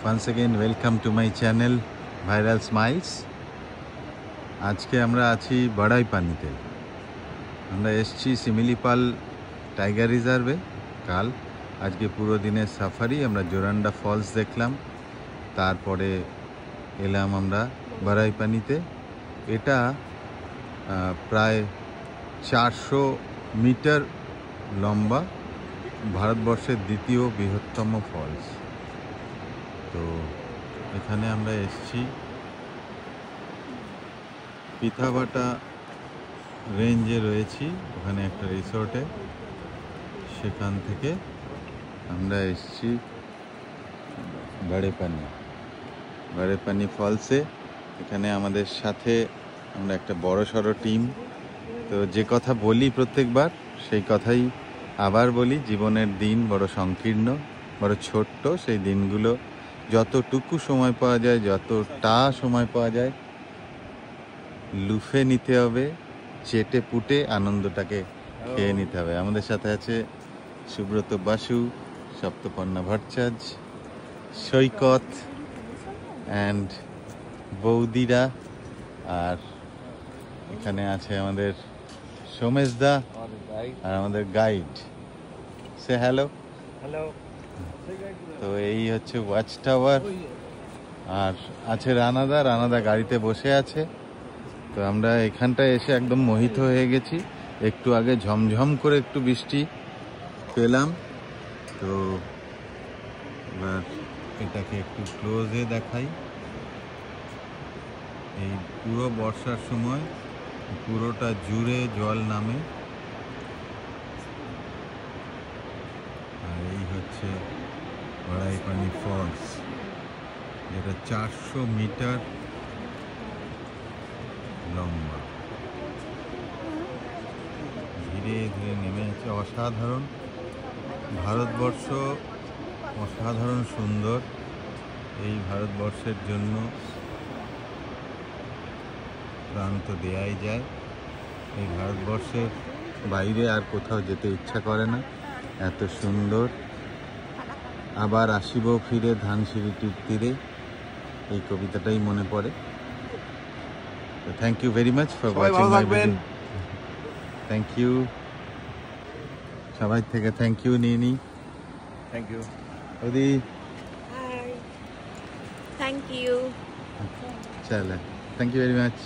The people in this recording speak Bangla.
Once again welcome to my channel Viral Smiles. আজকে আমরা আছি বড়াইপানিতে। আমরা এসেছি শিমিলিপাল টাইগার রিজার্ভে কাল। আজকে পুরো দিনের সাফারি, আমরা জোরান্ডা ফলস দেখলাম, তারপরে এলাম আমরা বড়াইপানিতে। এটা প্রায় 400 মিটার লম্বা, ভারতবর্ষের দ্বিতীয় বৃহত্তম ফলস। তো এখানে আমরা এসেছি পিথাভাটা রেঞ্জে রয়েছি, ওখানে একটা রিসোর্টে। সেখান থেকে আমরা এসেছি বড়াইপানি ফলসে। এখানে আমাদের সাথে আমরা একটা বড় সড়ো টিম। তো যে কথা বলি প্রত্যেকবার, সেই কথাই আবার বলি, জীবনের দিন বড় সংকীর্ণ, বড় ছোট্ট। সেই দিনগুলো যতটুকু সময় পাওয়া যায়, যতটা সময় পাওয়া যায়, লুফে নিতে হবে, চেটে পুটে আনন্দটাকে খেয়ে নিতে হবে। আমাদের সাথে আছে সুব্রত বাসু, সপ্তপর্ণা ভট্টাচার্য, সৈকত অ্যান্ড বৌদিরা, আর এখানে আছে আমাদের সোমেশ দা আর আমাদের গাইড। সে হ্যালো। হ্যালো। তো এই হচ্ছে ওয়াচ টাওয়ার, আর আছে রানাদা গাড়িতে বসে আছে। তো আমরা এখানটায় এসে একদম মোহিত হয়ে গেছি। একটু আগে ঝমঝম করে একটু বৃষ্টি পেলাম। তো এবার এটাকে একটু ক্লোজে দেখাই। এই পুরো বর্ষার সময় পুরোটা জুড়ে জল নামে। আর এই হচ্ছে বড়াইপানি ফলস, যেটা 400 মিটার লম্বা। ধীরে ধীরে নেমে আছে। অসাধারণ, ভারতবর্ষ অসাধারণ সুন্দর। এই ভারতবর্ষের জন্য প্রাণ তো দেয়াই যায়। এই ভারতবর্ষের বাইরে আর কোথাও যেতে ইচ্ছা করে না, এত সুন্দর। আবার আসিব ফিরে ধানসিঁড়িটির তীরে, এই কবিতাটাই মনে পড়ে। তো thank you very much for watching my video. Thank you সবাই থেকে, থ্যাংক ইউ নিয়ে থ্যাংক ইউ। ওদি Hi. Thank you. চলো, থ্যাংক ইউ ভেরি মাচ।